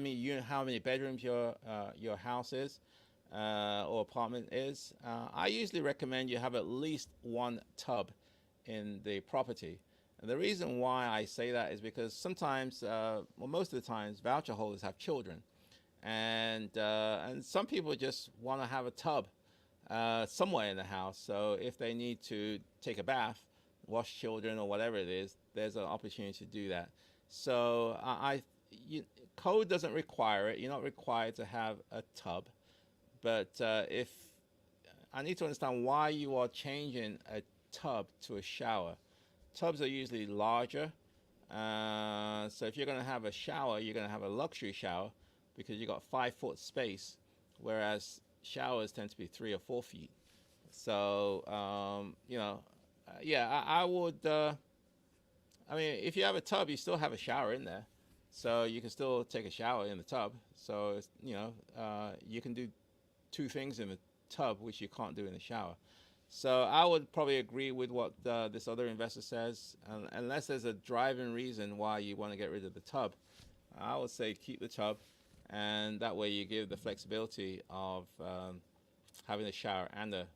many bedrooms your house is or apartment is. I usually recommend you have at least one tub in the property. And the reason why I say that is because sometimes, well, most of the times, voucher holders have children, and some people just want to have a tub somewhere in the house. So if they need to take a bath, wash children, or whatever it is, there's an opportunity to do that. So code doesn't require it. You're not required to have a tub, but if I need to understand why you are changing a tub to a shower. Tubs are usually larger, so if you're going to have a shower, you're going to have a luxury shower because you've got 5-foot space, whereas showers tend to be 3 or 4 feet. So yeah, I would. I mean, if you have a tub, you still have a shower in there, so you can still take a shower in the tub. So it's, you can do 2 things in the tub which you can't do in the shower. So I would probably agree with what this other investor says, unless there's a driving reason why you want to get rid of the tub. I would say keep the tub, and that way you give the flexibility of having a shower and a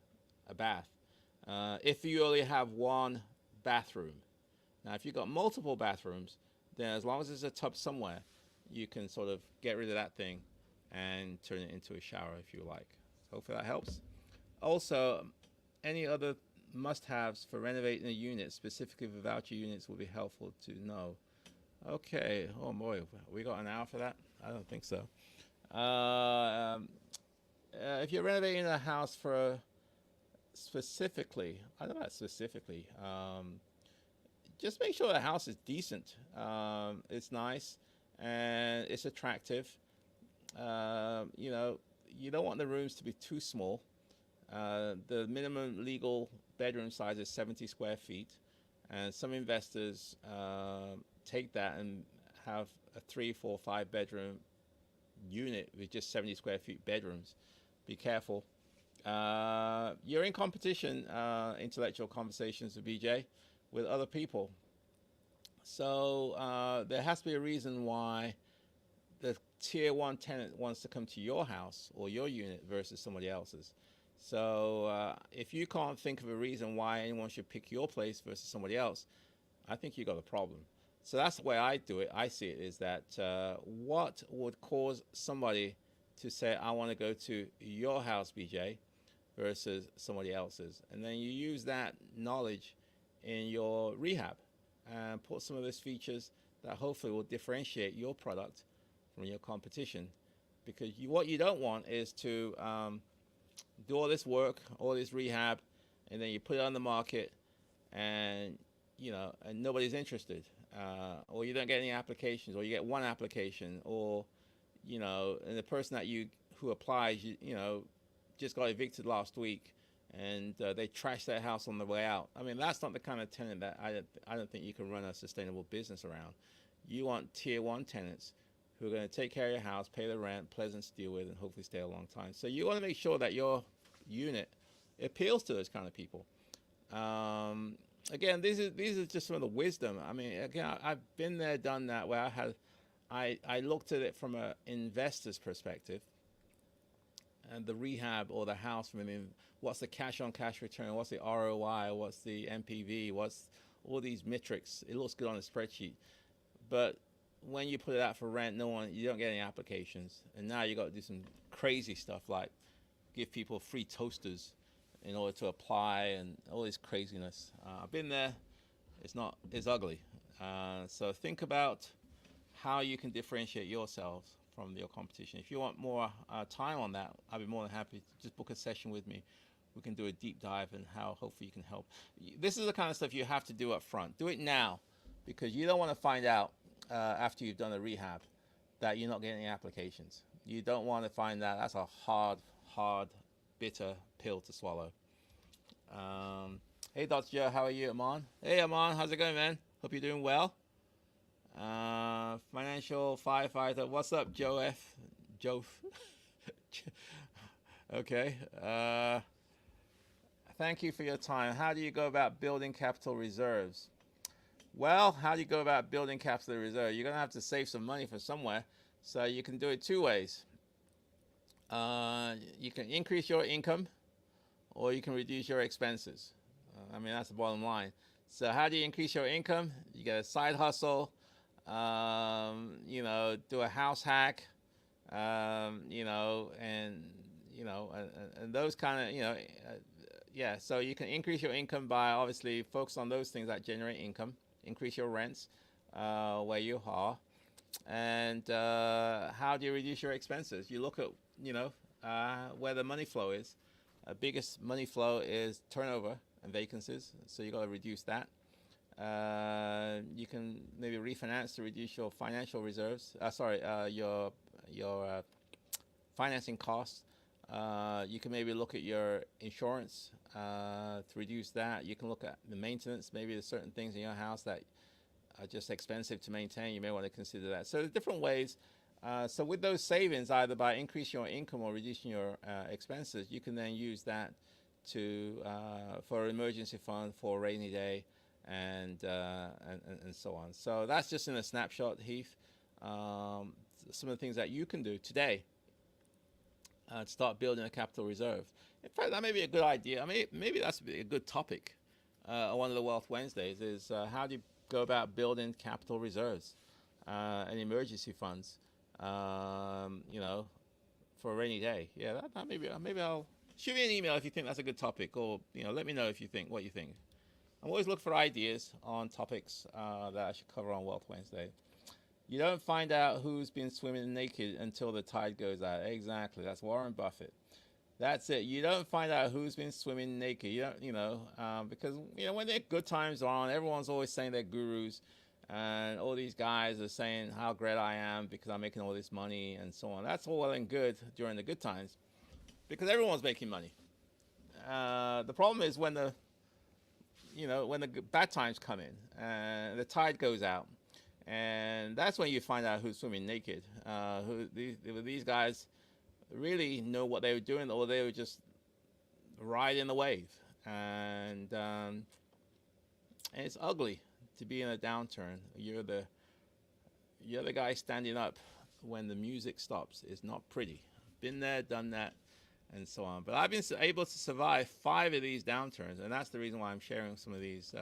bath. If you only have one bathroom. Now, if you've got multiple bathrooms, then as long as there's a tub somewhere, you can sort of get rid of that thing and turn it into a shower if you like. Hopefully that helps. Also, any other must-haves for renovating a unit, specifically for voucher units, will be helpful to know. Okay. Oh boy, we got an hour for that? I don't think so. If you're renovating a house for specifically, I don't know about specifically, just make sure the house is decent. It's nice and it's attractive. You don't want the rooms to be too small. The minimum legal bedroom size is 70 square feet, and some investors take that and have a 3, 4, 5 bedroom unit with just 70 square feet bedrooms. Be careful. You're in competition, intellectual conversations with BJ, with other people. So there has to be a reason why the tier 1 tenant wants to come to your house or your unit versus somebody else's. So if you can't think of a reason why anyone should pick your place versus somebody else, I think you got a problem. So that's the way I do it. I see it is that what would cause somebody to say, I want to go to your house, BJ, versus somebody else's. And then you use that knowledge in your rehab and put some of those features that hopefully will differentiate your product from your competition. Because what you don't want is to do all this work, all this rehab, and then you put it on the market and nobody's interested, or you don't get any applications, or you get one application, or and the person who applies, just got evicted last week, and they trashed their house on the way out. I mean, that's not the kind of tenant that I don't think you can run a sustainable business around. You want tier 1 tenants who are going to take care of your house, pay the rent, pleasant to deal with, and hopefully stay a long time. So you want to make sure that your unit appeals to those kind of people. Again, these are just some of the wisdom. I mean, again, I've been there, done that, where I looked at it from an investor's perspective, and the rehab or the house from, what's the cash on cash return, what's the ROI, what's the NPV, what's all these metrics. It looks good on a spreadsheet, but when you put it out for rent, you don't get any applications, and now you got to do some crazy stuff like give people free toasters in order to apply and all this craziness. I've been there. It's ugly. So think about how you can differentiate yourselves from your competition. If you want more time on that, I'd be more than happy to just book a session with me. We can do a deep dive and how hopefully you can help. This is the kind of stuff you have to do up front. Do it now, because you don't want to find out after you've done a rehab that you're not getting any applications. You don't want to find that. That's a hard, bitter pill to swallow. Hey, Dr. Joe, how are you, Aman? Hey, Aman, how's it going, man? Hope you're doing well. Financial firefighter, what's up, Joe F? Joe. Okay. Thank you for your time. How do you go about building capital reserves? Well, how do you go about building capital reserve? You're going to have to save some money from somewhere. So you can do it two ways. You can increase your income, or you can reduce your expenses. I mean, that's the bottom line. So how do you increase your income? You get a side hustle, do a house hack, and those kind of, yeah. So you can increase your income by obviously focus on those things that generate income, increase your rents where you are. And how do you reduce your expenses? You look at, where the money flow is. Biggest money flow is turnover and vacancies, so you got to reduce that. You can maybe refinance to reduce your financial reserves. Your financing costs. You can maybe look at your insurance to reduce that. You can look at the maintenance. Maybe there's certain things in your house that are just expensive to maintain. You may want to consider that. So there's different ways. So with those savings, either by increasing your income or reducing your expenses, you can then use that for an emergency fund, for a rainy day, and so on. So that's just in a snapshot, Heath. Some of the things that you can do today to start building a capital reserve. In fact, that may be a good idea. I mean, maybe that's a good topic on one of the Wealth Wednesdays is how do you go about building capital reserves and emergency funds, for a rainy day. Yeah, that maybe I'll shoot me an email if you think that's a good topic, or let me know if you think what you think. I'm always looking for ideas on topics that I should cover on Wealth Wednesday. You don't find out who's been swimming naked until the tide goes out. Exactly, that's Warren Buffett. That's it. You don't find out who's been swimming naked. You don't, because when their good times are on, everyone's always saying they're gurus, and all these guys are saying how great I am because I'm making all this money and so on. That's all well and good during the good times, because everyone's making money. The problem is when the bad times come in and the tide goes out, and that's when you find out who's swimming naked. These guys really know what they were doing, or they were just riding the wave, and it's ugly to be in a downturn. You're the guy standing up when the music stops. It's not pretty. Been there, done that, and so on. But I've been able to survive 5 of these downturns, and that's the reason why I'm sharing some of these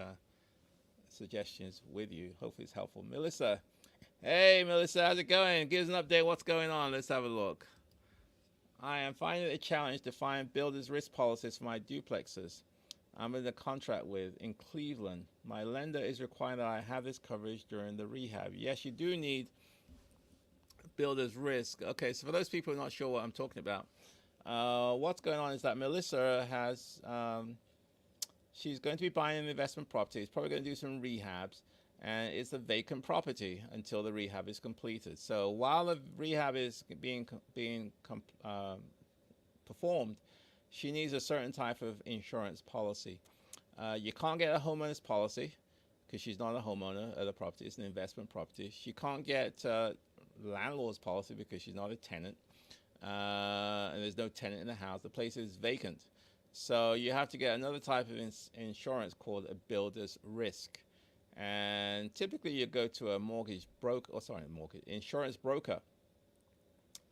suggestions with you. Hopefully it's helpful. Melissa, hey Melissa, how's it going? Give us an update. What's going on? Let's have a look. I am finding it a challenge to find builder's risk policies for my duplexes I'm in a contract with in Cleveland. My lender is requiring that I have this coverage during the rehab. Yes, you do need builder's risk. Okay, so for those people who are not sure what I'm talking about, what's going on is that Melissa has, she's going to be buying an investment property. She's probably going to do some rehabs, and it's a vacant property until the rehab is completed. So while the rehab is being performed, she needs a certain type of insurance policy. You can't get a homeowner's policy because she's not a homeowner of the property. It's an investment property. She can't get landlord's policy because she's not a tenant, and there's no tenant in the house. The place is vacant. So you have to get another type of insurance called a builder's risk. And typically you go to a insurance broker.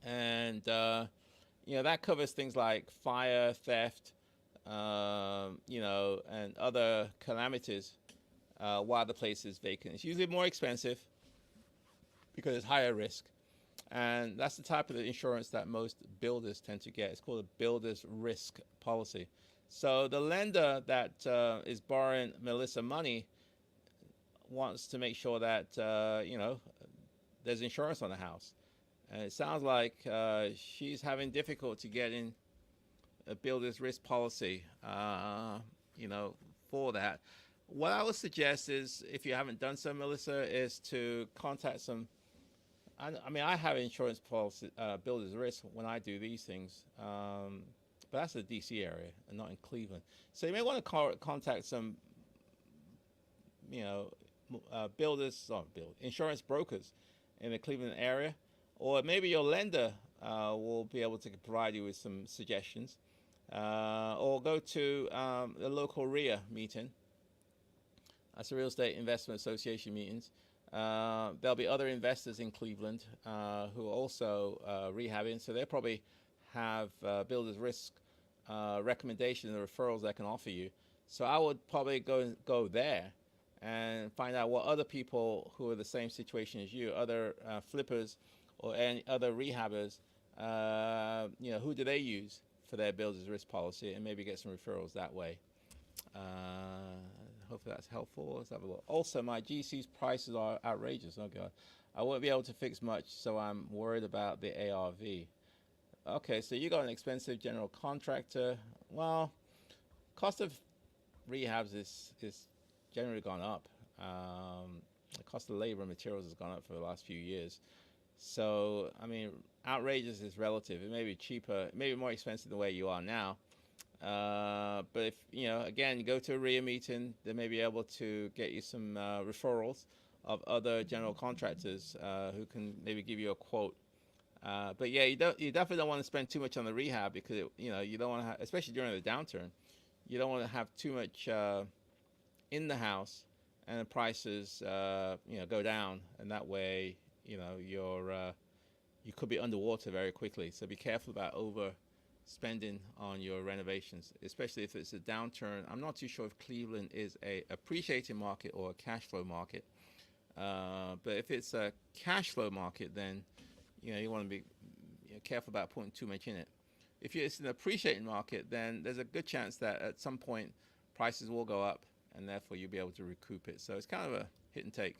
And, that covers things like fire, theft, and other calamities while the place is vacant. It's usually more expensive because it's higher risk. And that's the type of insurance that most builders tend to get. It's called a builder's risk policy. So the lender that is borrowing Melissa money wants to make sure that there's insurance on the house, and it sounds like she's having difficulty getting a builder's risk policy, for that. What I would suggest is, if you haven't done so, Melissa, is to contact some. I mean, I have insurance policy, builder's risk when I do these things, but that's the DC area and not in Cleveland. So you may want to contact some, insurance brokers in the Cleveland area, or maybe your lender will be able to provide you with some suggestions, or go to the local RIA meeting. That's the Real Estate Investment Association meetings. There'll be other investors in Cleveland who are also rehabbing, so they'll probably have builders risk recommendations and referrals they can offer you. So I would probably go there and find out what other people who are the same situation as you, other flippers or any other rehabbers, who do they use for their builders risk policy, and maybe get some referrals that way. Hopefully that's helpful. Let's have a look. Also, my GC's prices are outrageous. Oh God, I won't be able to fix much, so I'm worried about the ARV. Okay, so you got an expensive general contractor. Well, cost of rehabs is generally gone up. The cost of labor and materials has gone up for the last few years. So, I mean, outrageous is relative. It may be cheaper, it may be more expensive than where you are now. But if, again, you go to a RIA meeting, they may be able to get you some referrals of other general contractors who can maybe give you a quote. But yeah, you definitely don't want to spend too much on the rehab, because you don't want to have, especially during the downturn, you don't want to have too much in the house and the prices go down, and that way you could be underwater very quickly. So be careful about spending on your renovations, especially if it's a downturn. I'm not too sure if Cleveland is a appreciating market or a cash flow market, but if it's a cash flow market, then you want to be careful about putting too much in it. If it's an appreciating market, then there's a good chance that at some point prices will go up, and therefore you'll be able to recoup it. So it's kind of a hit and take.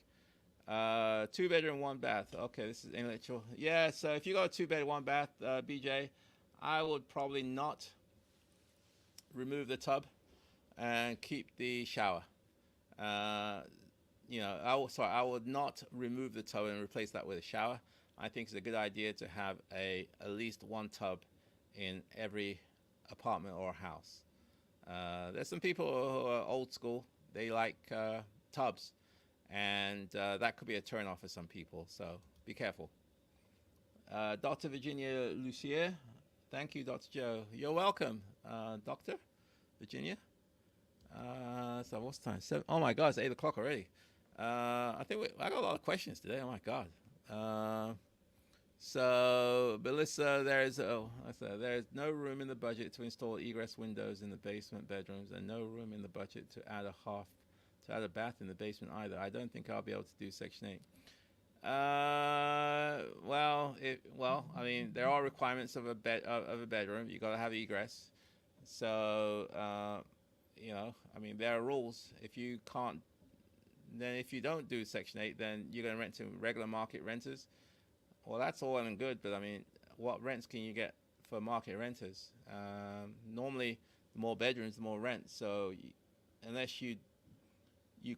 2 bedroom, 1 bath. Okay, this is intellectual. Yeah, so if you got a 2 bed, 1 bath, BJ, I would probably not remove the tub and keep the shower. I would not remove the tub and replace that with a shower. I think it's a good idea to have at least 1 tub in every apartment or house. There's some people who are old school. They like tubs, and that could be a turn off for some people. So be careful. Dr. Virginia Lucier. Thank you, Dr. Joe. You're welcome, Dr. Virginia. So what's the time? Oh my God, it's 8 o'clock already. I got a lot of questions today. Oh my God. So Melissa, there's no room in the budget to install egress windows in the basement bedrooms, and no room in the budget to add a bath in the basement either. I don't think I'll be able to do Section 8. I mean, there are requirements of a bedroom. You got to have egress. So, I mean, there are rules. If you don't do Section 8, then you're going to rent to regular market renters. Well, that's all well and good, but I mean, what rents can you get for market renters? Normally, the more bedrooms, the more rent. So, unless you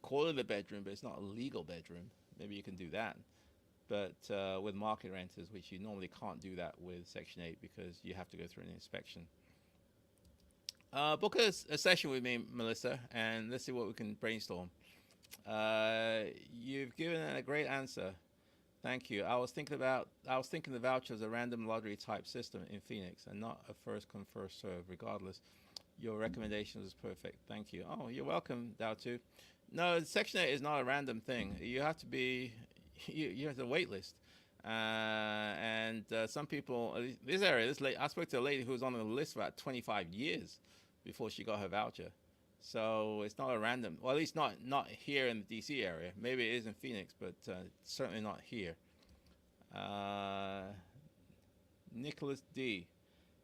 call it a bedroom, but it's not a legal bedroom, maybe you can do that. But with market renters, which you normally can't do that with Section 8 because you have to go through an inspection. Book a session with me, Melissa, and let's see what we can brainstorm. You've given a great answer. Thank you. I was thinking the voucher as a random lottery type system in Phoenix, and not a first come first serve. Regardless, your recommendation was perfect. Thank you. Oh, you're welcome, Dao2. No, Section 8 is not a random thing. You have to be. You have a wait list, and some people. This lady, I spoke to a lady who was on the list for about 25 years before she got her voucher. So it's not a random. Well, at least not here in the DC area. Maybe it is in Phoenix, but certainly not here. Nicholas D.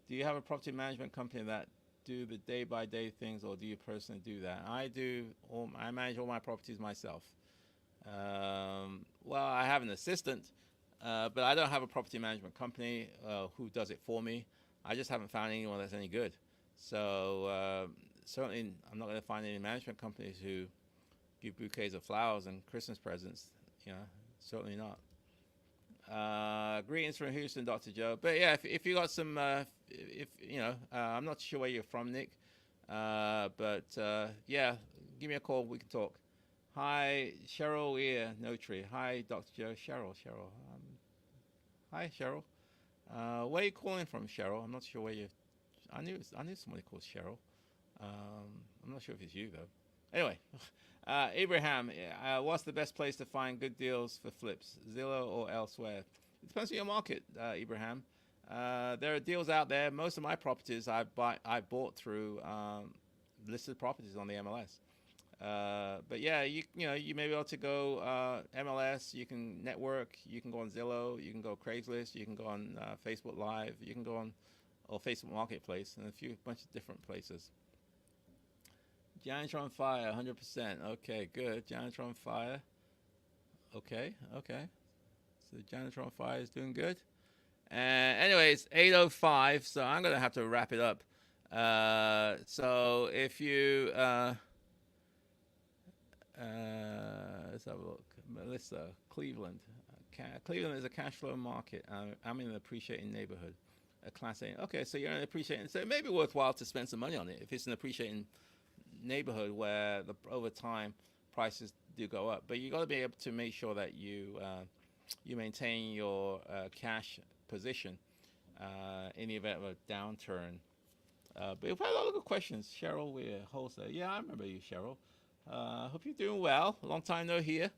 Do you have a property management company that do the day-by-day things, or do you personally do that? I manage all my properties myself. Well, I have an assistant, but I don't have a property management company who does it for me. I just haven't found anyone that's any good. So certainly I'm not going to find any management companies who give bouquets of flowers and Christmas presents. Certainly not. Greetings from Houston, Dr. Joe. But yeah, if you got some, I'm not sure where you're from, Nick. But yeah, give me a call. We can talk. Hi, Cheryl Ear Notary. Hi, Dr. Joe. Cheryl. Hi, Cheryl. Where are you calling from, Cheryl? I'm not sure where you. I knew somebody called Cheryl. I'm not sure if it's you though. Anyway, Abraham, what's the best place to find good deals for flips, Zillow or elsewhere? It depends on your market, Abraham. There are deals out there. Most of my properties I bought through listed properties on the MLS. But yeah, you may be able to go MLS. You can network. You can go on Zillow. You can go Craigslist. You can go on Facebook Live. You can go on or Facebook Marketplace and a bunch of different places. Janitor on fire, 100%. Okay, good. Janitor on fire. Okay. So Janitor on fire is doing good. Anyways, 8:05. So I'm gonna have to wrap it up. So if you let's have a look. Melissa, Cleveland. Cleveland is a cash flow market. I'm in an appreciating neighborhood, a class A. Okay, so you're in an appreciating. So it may be worthwhile to spend some money on it if it's an appreciating neighborhood where over time prices do go up. But you got to be able to make sure that you maintain your cash position in the event of a downturn. But we've had a lot of good questions. Cheryl, we're wholesale. Yeah, I remember you, Cheryl. Hope you're doing well. Long time no hear.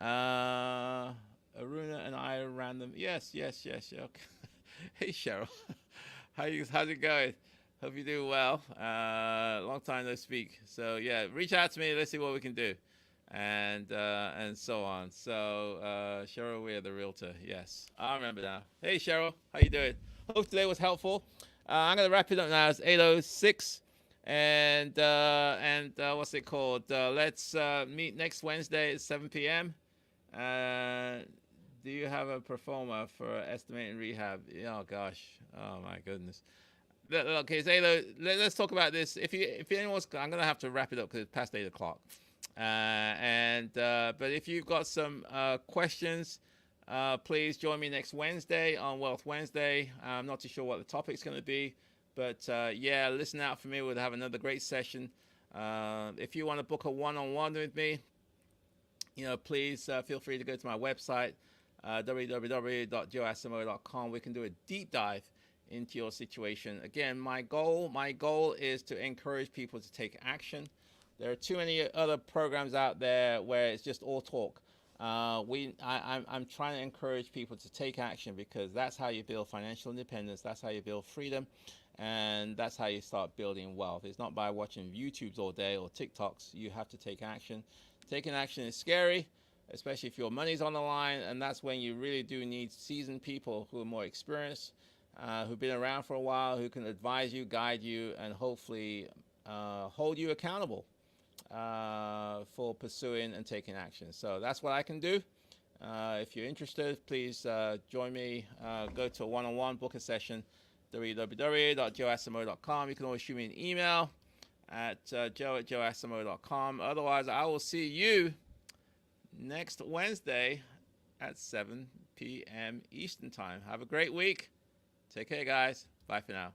Aruna and I ran them. Yes. Okay. Hey, Cheryl. How's it going? Hope you're doing well. Long time no speak. So yeah, reach out to me. Let's see what we can do, and so on. So Cheryl, we're the realtor. Yes, I remember now. Hey, Cheryl, how you doing? Hope today was helpful. I'm gonna wrap it up now. It's 8:06. And what's it called? Let's meet next Wednesday at 7 p.m. Do you have a performer for estimating rehab? Oh gosh, oh my goodness. Okay, so let's talk about this. If anyone's, I'm gonna have to wrap it up because it's past 8 o'clock. But if you've got some questions, please join me next Wednesday on Wealth Wednesday. I'm not too sure what the topic's going to be. But yeah, listen out for me. We'll have another great session. If you want to book a one-on-one with me, please feel free to go to my website, www.joeasimo.com. We can do a deep dive into your situation. Again, my goal is to encourage people to take action. There are too many other programs out there where it's just all talk. I'm trying to encourage people to take action because that's how you build financial independence. That's how you build freedom. And that's how you start building wealth. It's not by watching YouTubes all day or TikToks. You have to take action. Taking action is scary, especially if your money's on the line. And that's when you really do need seasoned people who are more experienced, who've been around for a while, who can advise you, guide you, and hopefully hold you accountable for pursuing and taking action. So that's what I can do. If you're interested, please join me. Go to a one-on-one, book a session. www.joeasimo.com. You can always shoot me an email at joe@joeasimo.com. Otherwise, I will see you next Wednesday at 7 p.m. Eastern Time. Have a great week. Take care, guys. Bye for now.